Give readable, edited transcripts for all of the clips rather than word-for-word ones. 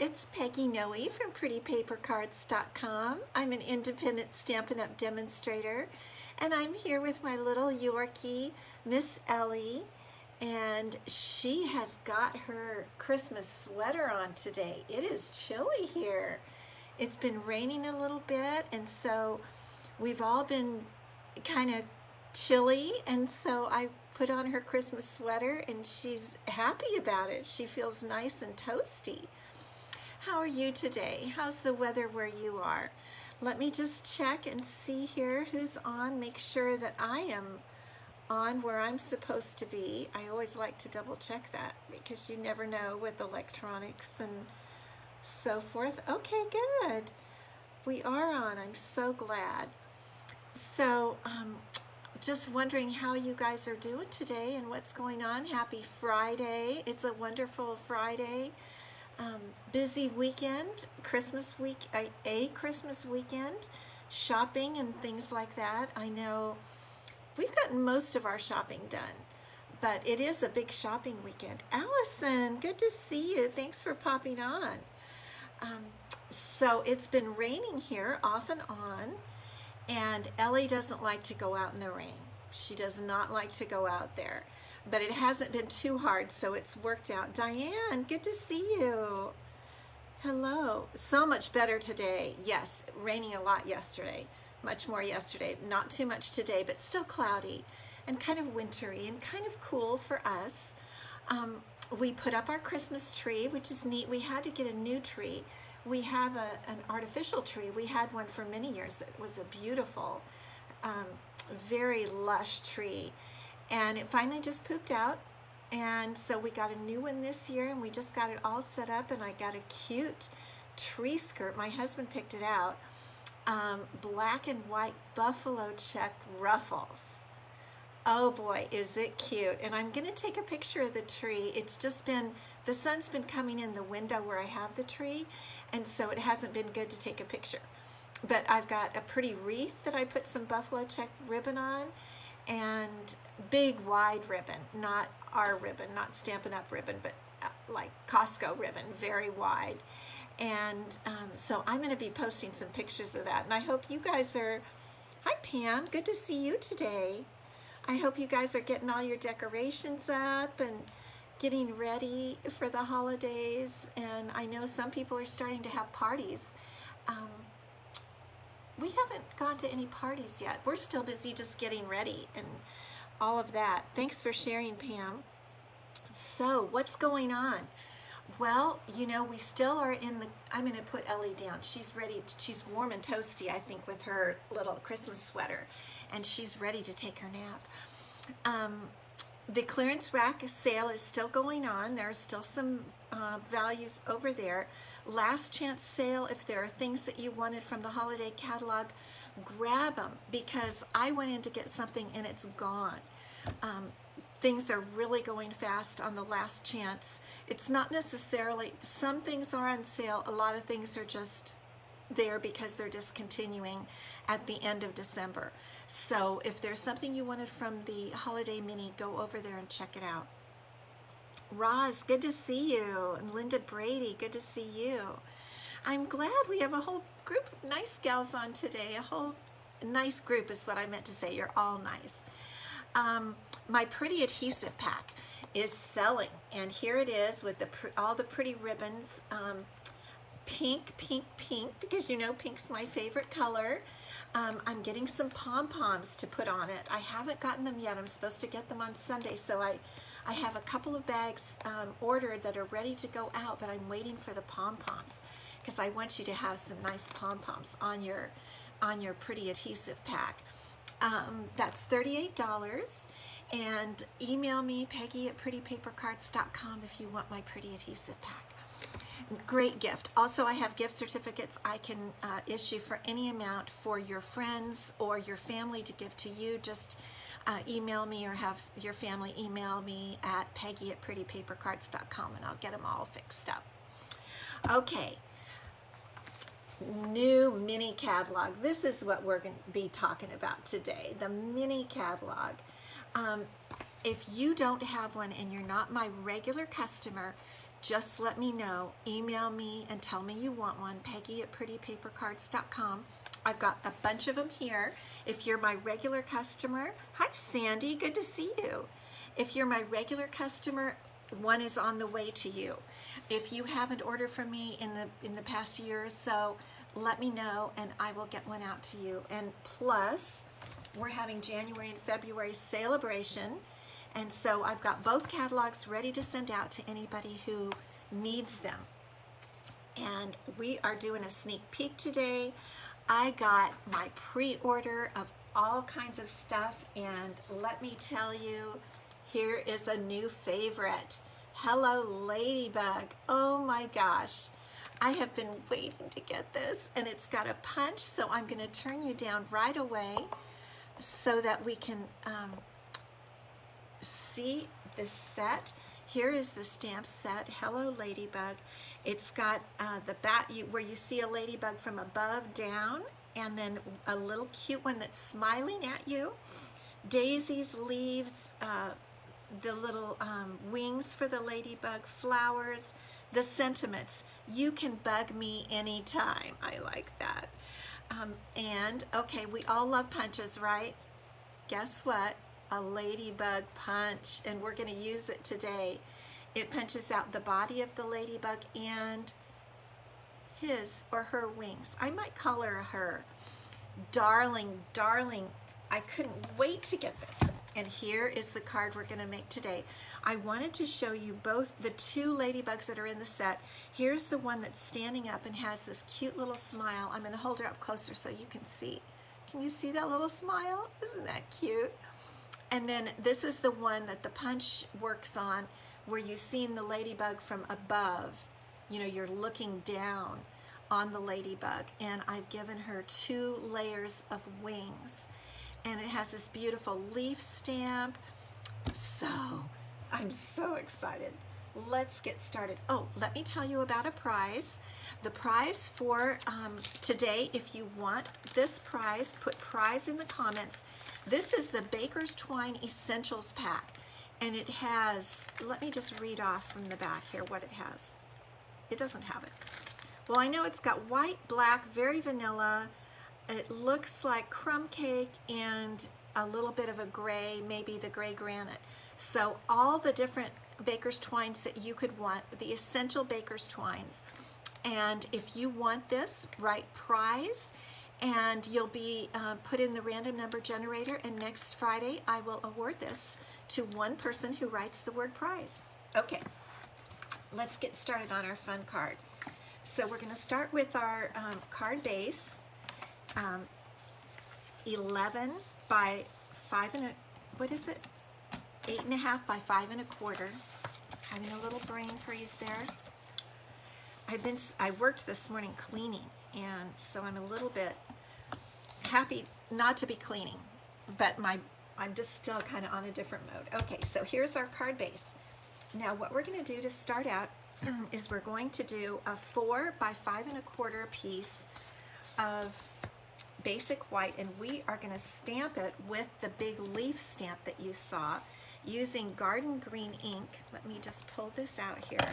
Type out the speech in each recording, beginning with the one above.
it's Peggy Noe from PrettyPaperCards.com. I'm an independent Stampin' Up! Demonstrator, and I'm here with my little Yorkie, Miss Ellie, and she has got her Christmas sweater on today. It is chilly here. It's been raining a little bit, and so we've all been kind of chilly, and so I put on her Christmas sweater, and she's happy about it. She feels nice and toasty. How are you today? How's the weather where you are? Let me just check and see here who's on. Make sure that I am on where I'm supposed to be. I always like to double check that because you never know with electronics and so forth. Okay, good. We are on. I'm so glad. So, just wondering how you guys are doing today and what's going on. Happy Friday. It's a wonderful Friday. Busy weekend, Christmas week, a Christmas weekend, shopping and things like that. I know we've gotten most of our shopping done, but it is a big shopping weekend. Allison, good to see you. Thanks for popping on. So it's been raining here off and on, and Ellie doesn't like to go out in the rain. She does not like to go out there. But it hasn't been too hard, so it's worked out. Diane, good to see you. Hello. So much better today. Yes, raining a lot yesterday. Much more yesterday. Not too much today, but still cloudy and kind of wintry and kind of cool for us. We put up our Christmas tree, which is neat. We had to get a new tree. We have an artificial tree. We had one for many years. It was a beautiful, very lush tree. And it finally just pooped out, and so we got a new one this year, and we just got it all set up, and I got a cute tree skirt. My husband picked it out. Black and white buffalo check ruffles. Oh boy, is it cute. And I'm going to take a picture of the tree. It's just been, the sun's been coming in the window where I have the tree, and so it hasn't been good to take a picture. But I've got a pretty wreath that I put some buffalo check ribbon on, and big wide ribbon, not our ribbon, not Stampin' Up! Ribbon, but like Costco ribbon, very wide. And so I'm going to be posting some pictures of that, and I hope you guys are, hi Pam, good to see you today. I hope you guys are getting all your decorations up and getting ready for the holidays, and I know some people are starting to have parties. We haven't gone to any parties yet. We're still busy just getting ready and all of that. Thanks for sharing, Pam. So, what's going on? Well, you know, we still are in the, I'm going to put Ellie down. She's ready. She's warm and toasty, I think, with her little Christmas sweater. And she's ready to take her nap. The clearance rack sale is still going on. There are still some values over there. Last chance sale, if there are things that you wanted from the holiday catalog, grab them, because I went in to get something and it's gone. Things are really going fast on the last chance. It's not necessarily, some things are on sale, a lot of things are just there because they're discontinuing at the end of December. So if there's something you wanted from the holiday mini, go over there and check it out. Roz, good to see you. And Linda Brady, good to see you. I'm glad we have a whole group of nice gals on today. A whole nice group is what I meant to say. You're all nice. My pretty adhesive pack is selling, and here it is with all the pretty ribbons. Pink, pink, pink, because you know pink's my favorite color. I'm getting some pom-poms to put on it. I haven't gotten them yet. I'm supposed to get them on Sunday, so I have a couple of bags ordered that are ready to go out, but I'm waiting for the pom-poms because I want you to have some nice pom-poms on your pretty adhesive pack. That's $38, and email me, Peggy at PrettyPaperCards.com, if you want my pretty adhesive pack. Great gift. Also, I have gift certificates I can issue for any amount for your friends or your family to give to you. Just email me or have your family email me at Peggy at PrettyPaperCards.com, and I'll get them all fixed up. Okay. New mini catalog. This is what we're going to be talking about today, the mini catalog. If you don't have one and you're not my regular customer, just let me know. Email me and tell me you want one, Peggy@prettypapercards.com. I've got a bunch of them here. If you're my regular customer, hi Sandy, good to see you. If you're my regular customer, one is on the way to you. If you haven't ordered from me in the past year or so, let me know and I will get one out to you. And plus, we're having January and February celebration, and so I've got both catalogs ready to send out to anybody who needs them. And we are doing a sneak peek today. I got my pre-order of all kinds of stuff, and let me tell you, here is a new favorite. Hello Ladybug. Oh my gosh. I have been waiting to get this, and it's got a punch, so I'm going to turn you down right away so that we can see the set. Here is the stamp set. Hello Ladybug. It's got the back where you see a ladybug from above down, and then a little cute one that's smiling at you. Daisies, leaves, the little wings for the ladybug, flowers, the sentiments. You can bug me anytime. I like that. And okay, we all love punches, right? Guess what? A ladybug punch, and we're going to use it today. It punches out the body of the ladybug and his or her wings. I might call her a her. Darling, darling, I couldn't wait to get this. And here is the card we're going to make today. I wanted to show you both the two ladybugs that are in the set. Here's the one that's standing up and has this cute little smile. I'm going to hold her up closer so you can see. Can you see that little smile? Isn't that cute? And then this is the one that the punch works on, where you've seen the ladybug from above. You know, you're looking down on the ladybug, and I've given her 2 layers of wings. And it has this beautiful leaf stamp. So, I'm so excited. Let's get started. Oh, let me tell you about a prize. The prize for today, if you want this prize, put prize in the comments. This is the Baker's Twine Essentials Pack. And it has, let me just read off from the back here what it has. It doesn't have it. Well, I know it's got white, black, very vanilla. It looks like crumb cake and a little bit of a gray, maybe the gray granite. So all the different Baker's Twines that you could want, the essential Baker's Twines. And if you want this, write prize, and you'll be put in the random number generator, and next Friday I will award this to one person who writes the word prize. Okay, let's get started on our fun card. So we're going to start with our card base. 11 by 5 and a, what is it? 8.5 by 5 1/4. Having a little brain freeze there. I worked this morning cleaning, and so I'm a little bit happy not to be cleaning, but I'm just still kind of on a different mode. Okay, so here's our card base. Now what we're going to do to start out is we're going to do a 4 by 5 1/4 piece of basic white, and we are going to stamp it with the big leaf stamp that you saw using garden green ink. Let me just pull this out here.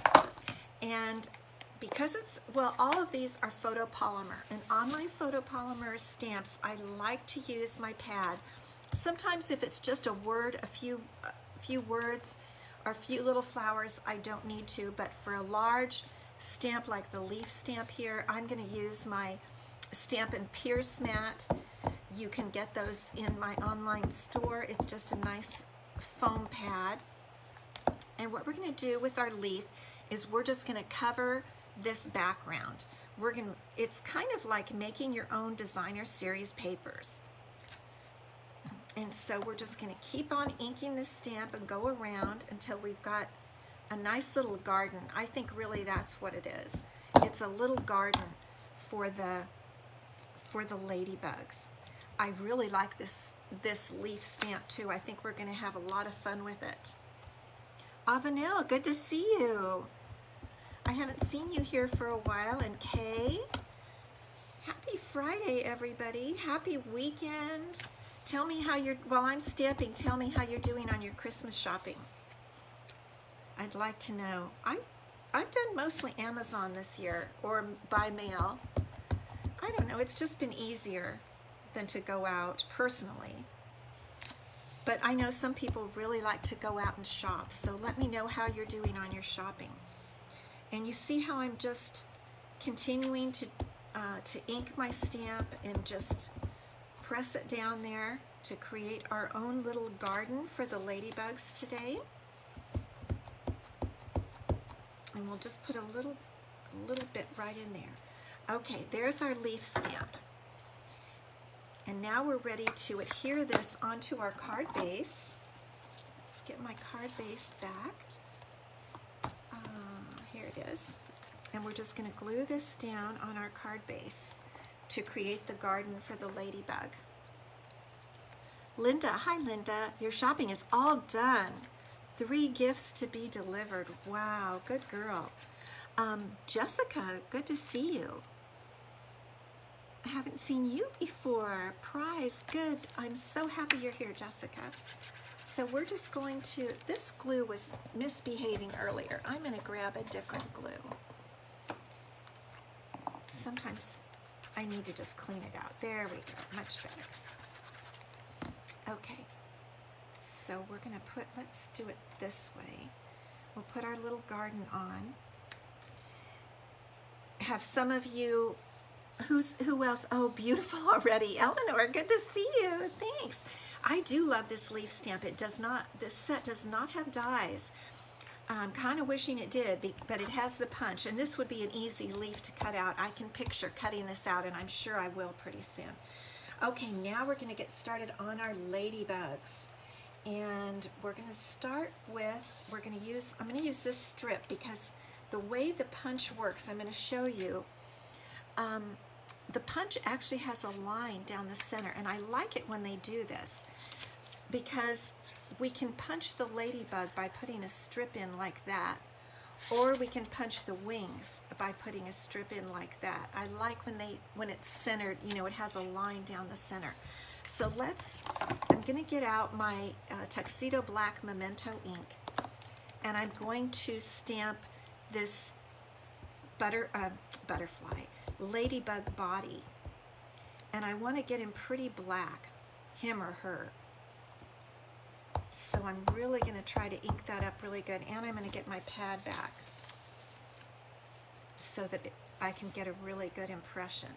And because it's, well, all of these are photopolymer, and on my photopolymer stamps I like to use my pad. Sometimes if it's just a word, a few words or a few little flowers, I don't need to, but for a large stamp like the leaf stamp here, I'm going to use my Stampin' Pierce mat. You can get those in my online store. It's just a nice foam pad. And what we're going to do with our leaf is we're just going to cover this background. It's kind of like making your own designer series papers. And so we're just going to keep on inking this stamp and go around until we've got a nice little garden. I think really that's what it is. It's a little garden for the ladybugs. I really like this leaf stamp too. I think we're going to have a lot of fun with it. Avanel, good to see you. I haven't seen you here for a while. And Kay, happy Friday, everybody. Happy weekend. Tell me how you're, while I'm stamping, tell me how you're doing on your Christmas shopping. I'd like to know. I I've done mostly Amazon this year, or by mail. I don't know, it's just been easier than to go out personally. But I know some people really like to go out and shop, so let me know how you're doing on your shopping. And you see how I'm just continuing to ink my stamp and just press it down there to create our own little garden for the ladybugs today. And we'll just put a little bit right in there. Okay, there's our leaf stamp. And now we're ready to adhere this onto our card base. Let's get my card base back. Here it is. And we're just going to glue this down on our card base to create the garden for the ladybug. Linda, hi Linda, your shopping is all done. 3 gifts to be delivered. Wow, good girl. Jessica, good to see you. I haven't seen you before. Prize, good. I'm so happy you're here, Jessica. So we're just going to, this glue was misbehaving earlier. I'm going to grab a different glue. Sometimes I need to just clean it out. There we go, much better. Okay, so we're going to put, let's do it this way. We'll put our little garden on. Have some of you, who else? Oh, beautiful already. Eleanor, good to see you. Thanks. I do love this leaf stamp. It does not, this set does not have dies. I'm kind of wishing it did, but it has the punch, and this would be an easy leaf to cut out. I can picture cutting this out, and I'm sure I will pretty soon. Okay, now we're going to get started on our ladybugs. And we're going to start with, I'm going to use this strip because the way the punch works, I'm going to show you. The punch actually has a line down the center, and I like it when they do this because we can punch the ladybug by putting a strip in like that, or we can punch the wings by putting a strip in like that. I like when it's centered, you know, it has a line down the center. So I'm going to get out my Tuxedo Black Memento ink, and I'm going to stamp this butterfly ladybug body, and I want to get him pretty black, him or her. So I'm really going to try to ink that up really good, and I'm going to get my pad back so that I can get a really good impression.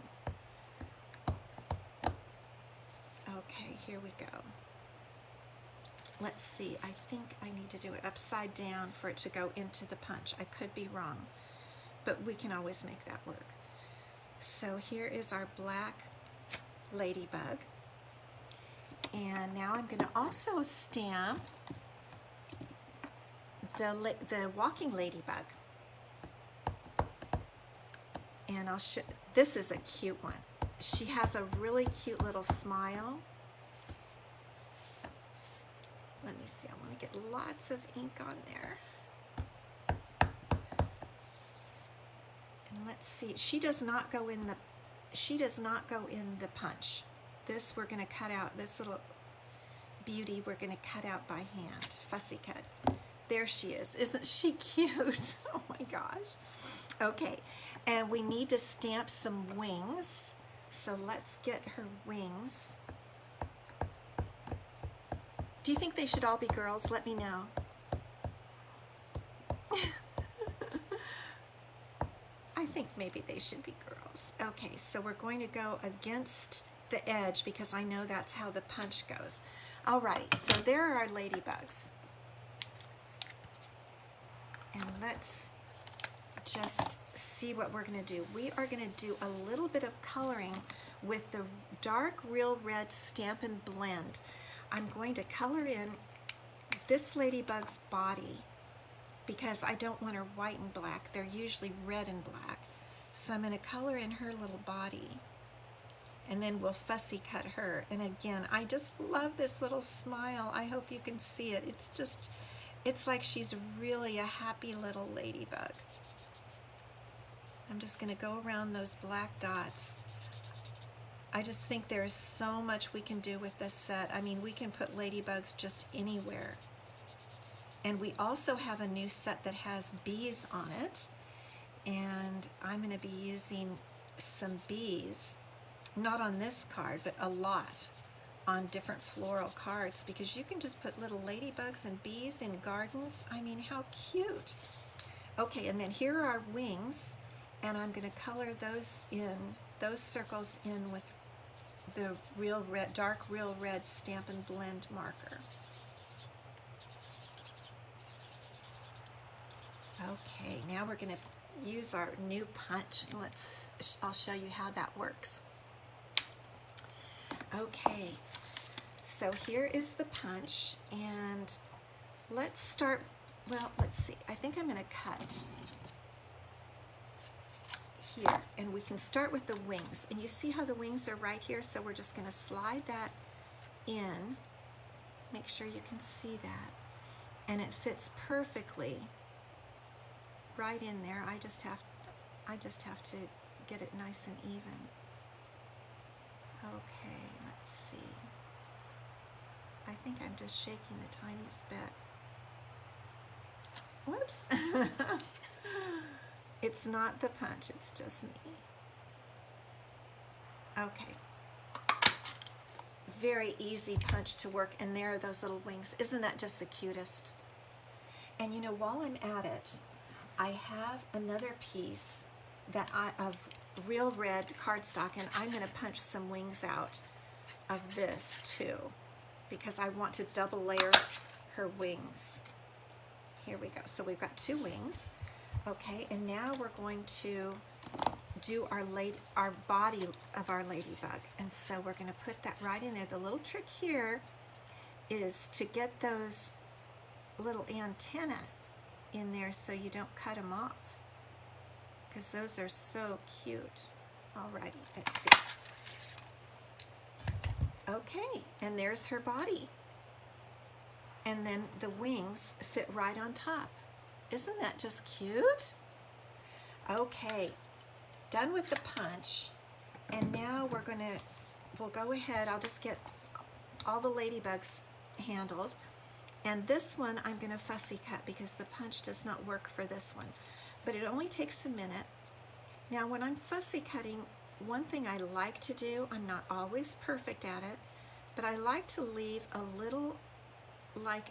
Okay, here we go. Let's see, I think I need to do it upside down for it to go into the punch. I could be wrong, but we can always make that work. So here is our black ladybug. And now I'm going to also stamp the walking ladybug. And I'll show, this is a cute one. She has a really cute little smile. Let me see, I want to get lots of ink on there. And let's see, she does not go in the punch. This we're going to cut out, this little beauty we're going to cut out by hand, fussy cut. There she is. Isn't she cute? Oh my gosh. Okay, and we need to stamp some wings. So let's get her wings. Do you think they should all be girls? Let me know. I think maybe they should be girls. Okay, so we're going to go against the edge because I know that's how the punch goes. Alright, so there are our ladybugs. And let's just see what we're going to do. We are going to do a little bit of coloring with the dark Real Red Stampin' Blend. I'm going to color in this ladybug's body because I don't want her white and black. They're usually red and black. So I'm going to color in her little body, and then we'll fussy cut her. And again, I just love this little smile. I hope you can see it. It's just, it's like she's really a happy little ladybug. I'm just going to go around those black dots. I just think there's so much we can do with this set. I mean, we can put ladybugs just anywhere. And we also have a new set that has bees on it. And I'm going to be using some bees, not on this card, but a lot on different floral cards, because you can just put little ladybugs and bees in gardens. I mean, how cute. Okay, and then here are our wings, and I'm going to color those circles in with the real red, dark real red Stampin' Blend marker. Okay, now we're going to use our new punch. I'll show you how that works. Okay, so here is the punch, and let's start, well, let's see. I think I'm going to cut here, and we can start with the wings. And you see how the wings are right here, so we're just going to slide that in. Make sure you can see that. And it fits perfectly right in there. I just have to get it nice and even. Okay, let's see. I think I'm just shaking the tiniest bit. Whoops. It's not the punch, it's just me. Okay. Very easy punch to work, and there are those little wings. Isn't that just the cutest? And you know, while I'm at it, I have another piece of real red cardstock, and I'm going to punch some wings out of this too, because I want to double layer her wings. Here we go. So we've got 2 wings. Okay, and now we're going to do our body of our ladybug. And so we're going to put that right in there. The little trick here is to get those little antennae in there so you don't cut them off, because those are so cute. Alrighty, let's see. Okay, and there's her body. And then the wings fit right on top. Isn't that just cute? Okay, done with the punch. And now we'll go ahead, I'll just get all the ladybugs handled. And this one I'm going to fussy cut because the punch does not work for this one. But it only takes a minute. Now when I'm fussy cutting, one thing I like to do, I'm not always perfect at it, but I like to leave a little, like,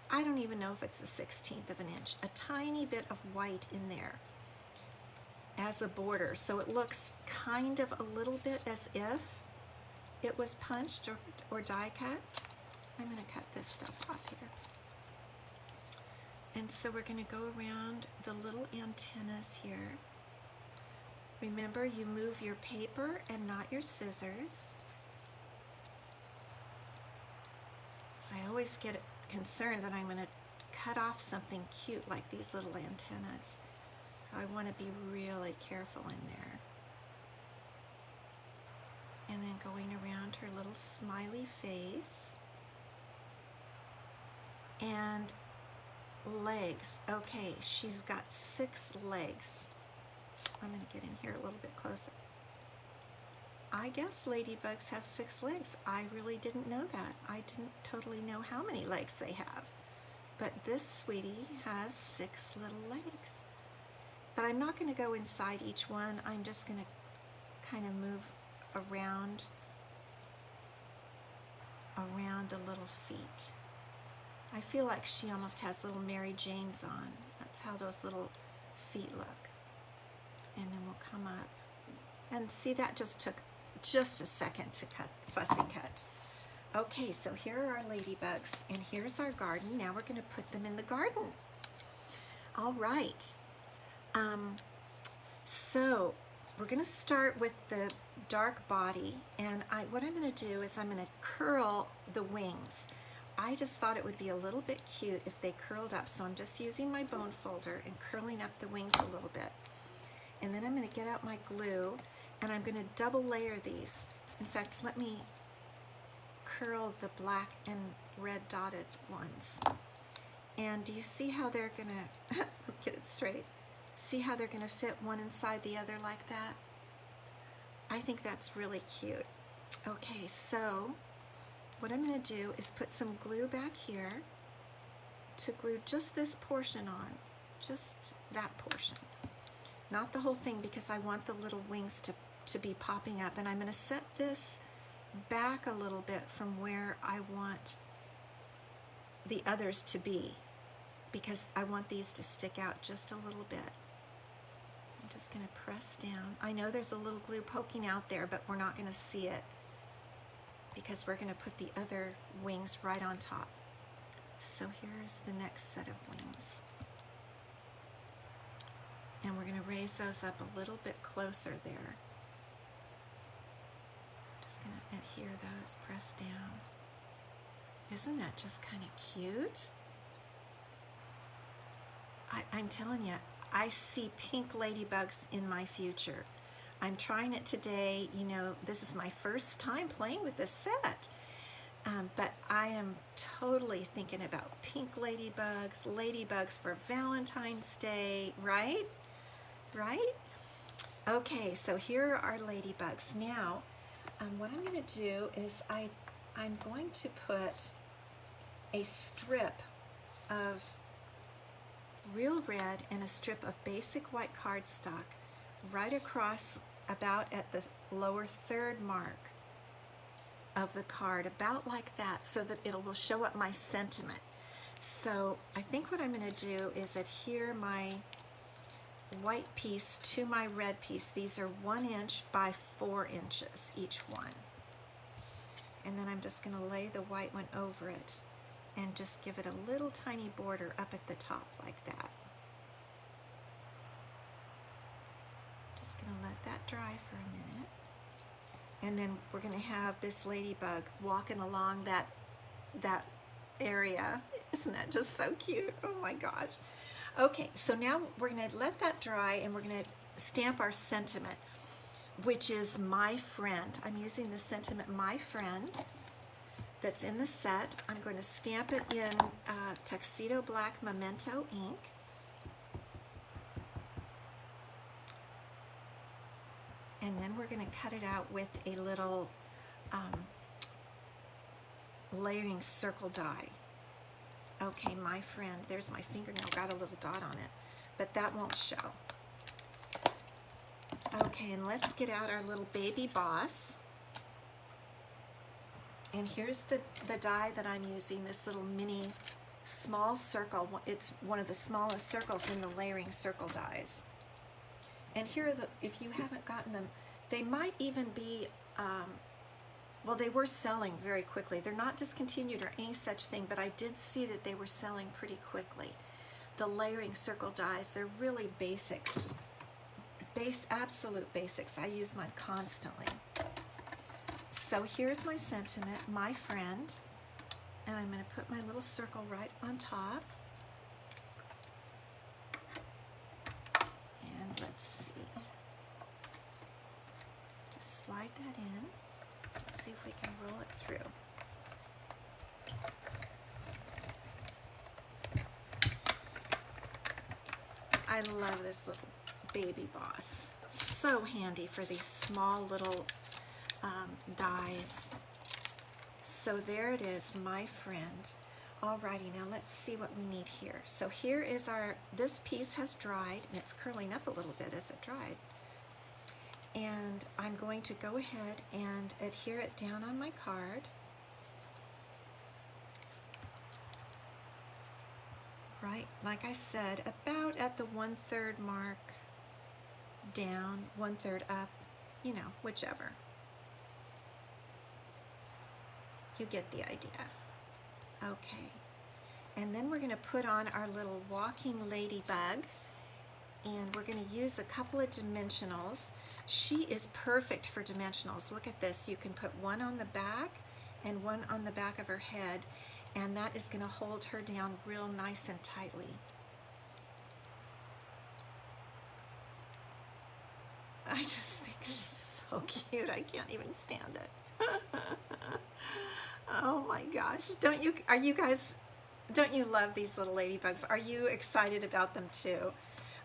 I don't even know if it's a 1/16 of an inch, a tiny bit of white in there as a border, so it looks kind of a little bit as if it was punched or die cut. I'm going to cut this stuff off here. And so we're going to go around the little antennas here. Remember, you move your paper and not your scissors. I always get concerned that I'm going to cut off something cute like these little antennas. So I want to be really careful in there. And then going around her little smiley face. And legs. Okay, she's got 6 legs. I'm going to get in here a little bit closer. I guess ladybugs have 6 legs. I really didn't know that. I didn't totally know how many legs they have. But this sweetie has 6 little legs. But I'm not going to go inside each one. I'm just going to kind of move around the little feet. I feel like she almost has little Mary Janes on. That's how those little feet look. And then we'll come up. And see, that just took just a second to fussy cut. Okay, so here are our ladybugs, and here's our garden. Now we're going to put them in the garden. All right. So we're going to start with the dark body, and what I'm going to do is I'm going to curl the wings. I just thought it would be a little bit cute if they curled up, so I'm just using my bone folder and curling up the wings a little bit. And then I'm going to get out my glue, and I'm going to double layer these. In fact, let me curl the black and red dotted ones. And do you see how they're going to, get it straight, see how they're going to fit one inside the other like that? I think that's really cute. Okay, so what I'm going to do is put some glue back here, to glue just this portion on, just that portion. Not the whole thing, because I want the little wings to be popping up. And I'm going to set this back a little bit from where I want the others to be, because I want these to stick out just a little bit. I'm just going to press down. I know there's a little glue poking out there, but we're not going to see it because we're going to put the other wings right on top. So here's the next set of wings. And we're going to raise those up a little bit closer there. Just going to adhere those, press down. Isn't that just kind of cute? I'm telling you, I see pink ladybugs in my future. I'm trying it today. You know, this is my first time playing with this set. But I am totally thinking about pink ladybugs for Valentine's Day, right? Right? Okay, so here are our ladybugs. Now, what I'm going to do is I'm going to put a strip of real red and a strip of basic white cardstock right across about at the lower third mark of the card, about like that, so that it will show up my sentiment. So I think what I'm going to do is adhere my white piece to my red piece. These are 1 inch by 4 inches each one. And then I'm just going to lay the white one over it and just give it a little tiny border up at the top like that. Just going to let that dry for a minute. And then we're going to have this ladybug walking along that area. Isn't that just so cute? Oh my gosh. Okay, so now we're going to let that dry and we're going to stamp our sentiment, which is my friend. I'm using the sentiment my friend that's in the set. I'm going to stamp it in Tuxedo Black Memento ink. And then we're going to cut it out with a little layering circle die. Okay, my friend, there's my fingernail, got a little dot on it, but that won't show. Okay, and let's get out our little baby boss. And here's the die that I'm using, this little mini small circle. It's one of the smallest circles in the layering circle dies. And here are the, if you haven't gotten them, they might even be, well, they were selling very quickly. They're not discontinued or any such thing, but I did see that they were selling pretty quickly. The layering circle dies, they're really basics. Absolute basics. I use mine constantly. So here's my sentiment, my friend, and I'm going to put my little circle right on top. And let's see. Just slide that in. Let's see if we can roll it through. I love this little baby boss. So handy for these small little dies. So there it is, my friend. Alrighty, now let's see what we need here. So here is our, this piece has dried and it's curling up a little bit as it dried. And I'm going to go ahead and adhere it down on my card. Right, like I said, about at the 1/3 mark, down, 1/3 up, you know, whichever. You get the idea. Okay, and then we're going to put on our little walking ladybug, and we're going to use a couple of dimensionals. She is perfect for dimensionals. Look at this. You can put one on the back and one on the back of her head, and that is going to hold her down real nice and tightly. I just think she's so cute. I can't even stand it. Oh my gosh. Don't you you love these little ladybugs? Are you excited about them too?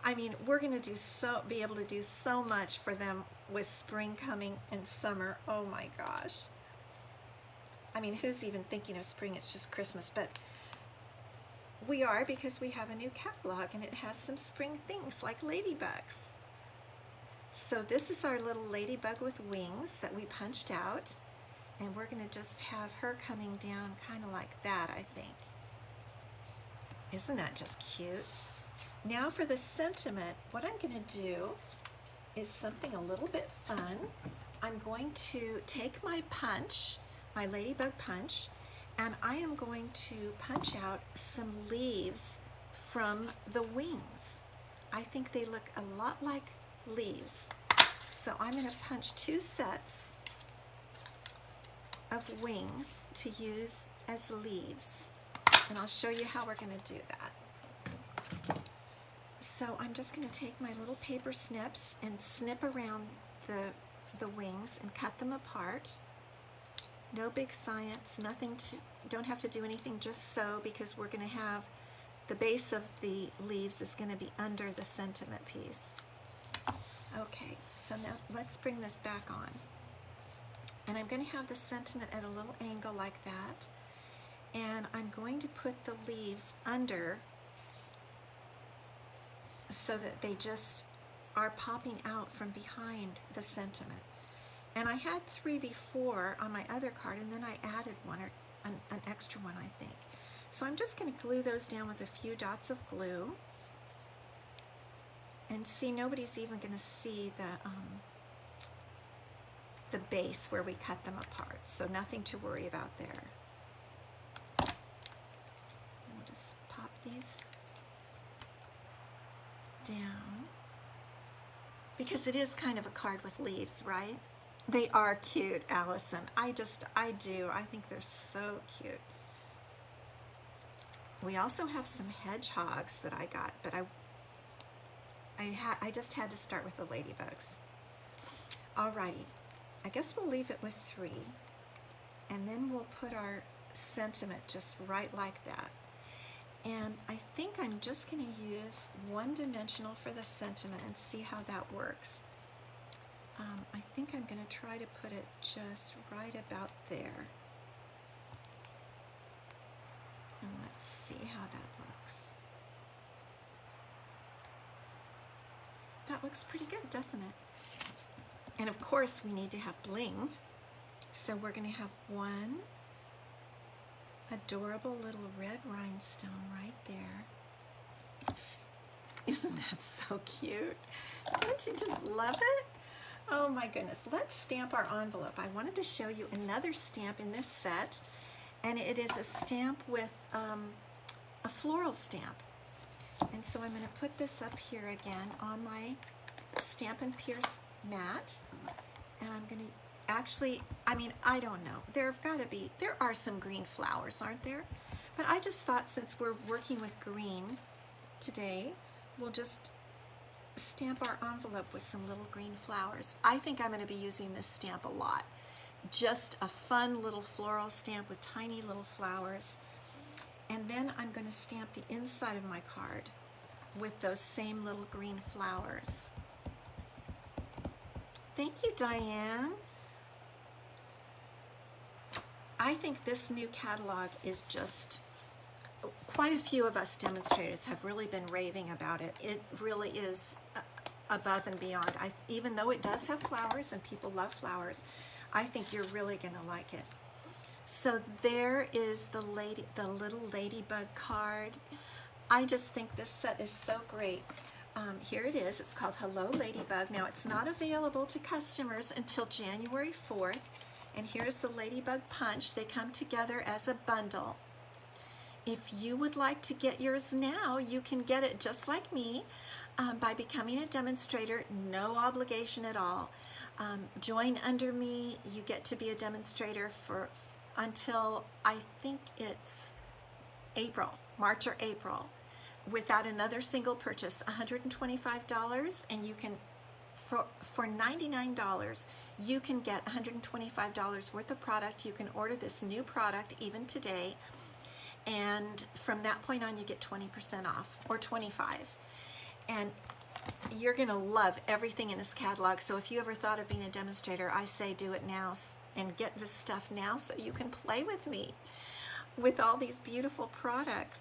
I mean, we're going to be able to do so much for them with spring coming and summer. Oh my gosh. I mean, who's even thinking of spring? It's just Christmas. But We are, because we have a new catalog and it has some spring things like ladybugs. So this is our little ladybug with wings that we punched out, and we're going to just have her coming down kind of like that, I think. Isn't that just cute? Now for the sentiment, what I'm going to do is something a little bit fun. I'm going to take my punch, my ladybug punch, and I am going to punch out some leaves from the wings. I think they look a lot like leaves. So I'm going to punch 2 sets of wings to use as leaves. And I'll show you how we're going to do that. So I'm just going to take my little paper snips and snip around the wings and cut them apart. No big science, nothing to, don't have to do anything, just sew, because we're going to have the base of the leaves is going to be under the sentiment piece. Okay, so now let's bring this back on. And I'm going to have the sentiment at a little angle like that. And I'm going to put the leaves under so that they just are popping out from behind the sentiment. And I had 3 before on my other card, and then I added one, or an extra one, I think. So I'm just going to glue those down with a few dots of glue. And see, nobody's even going to see the base where we cut them apart. So nothing to worry about there. And we'll just pop these down, because it is kind of a card with leaves, right? They are cute, Allison. I do. I think they're so cute. We also have some hedgehogs that I got, but I just had to start with the ladybugs. Alrighty, I guess we'll leave it with 3, and then we'll put our sentiment just right like that. And I think I'm just going to use 1 dimensional for the sentiment and see how that works. I think I'm going to try to put it just right about there. And let's see how that looks. That looks pretty good, doesn't it? And of course we need to have bling. So we're going to have 1 adorable little red rhinestone right there. Isn't that so cute? Don't you just love it? Oh my goodness. Let's stamp our envelope. I wanted to show you another stamp in this set, and it is a stamp with a floral stamp. And so I'm going to put this up here again on my Stampin' Pierce mat, and I'm going to actually, I mean, I don't know. There are some green flowers, aren't there? But I just thought, since we're working with green today, we'll just stamp our envelope with some little green flowers. I think I'm going to be using this stamp a lot. Just a fun little floral stamp with tiny little flowers. And then I'm going to stamp the inside of my card with those same little green flowers. Thank you, Diane. I think this new catalog is just, quite a few of us demonstrators have really been raving about it. It really is above and beyond. Even though it does have flowers and people love flowers, I think you're really going to like it. So there is the little ladybug card. I just think this set is so great. Here it is. It's called Hello Ladybug. Now, it's not available to customers until January 4th. And here's the Ladybug Punch. They come together as a bundle. If you would like to get yours now, you can get it just like me by becoming a demonstrator. No obligation at all. Join under me. You get to be a demonstrator until I think it's April, March or April, without another single purchase. $125, and you can, for $99, you can get $125 worth of product. You can order this new product even today, and from that point on you get 20% off, or 25%. And you're going to love everything in this catalog. So if you ever thought of being a demonstrator, I say do it now and get this stuff now so you can play with me with all these beautiful products.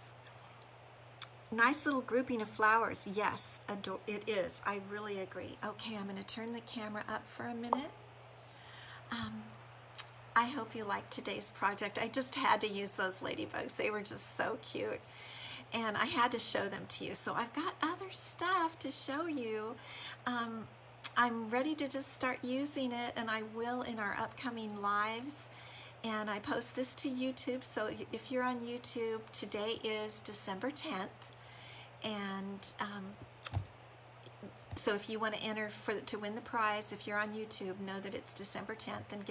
Nice little grouping of flowers. Yes, it is. I really agree. Okay, I'm going to turn the camera up for a minute. I hope you liked today's project. I just had to use those ladybugs. They were just so cute. And I had to show them to you. So I've got other stuff to show you. I'm ready to just start using it, and I will in our upcoming lives. And I post this to YouTube. So if you're on YouTube, today is December 10th. And so if you want to enter to win the prize, if you're on YouTube, know that it's December 10th, and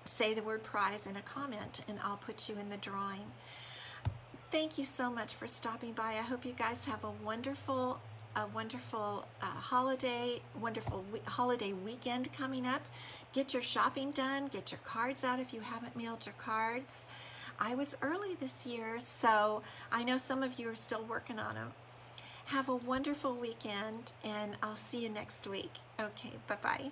say the word prize in a comment, and I'll put you in the drawing. Thank you so much for stopping by. I hope you guys have a wonderful holiday weekend coming up. Get your shopping done. Get your cards out if you haven't mailed your cards. I was early this year, so I know some of you are still working on them. Have a wonderful weekend, and I'll see you next week. Okay, bye-bye.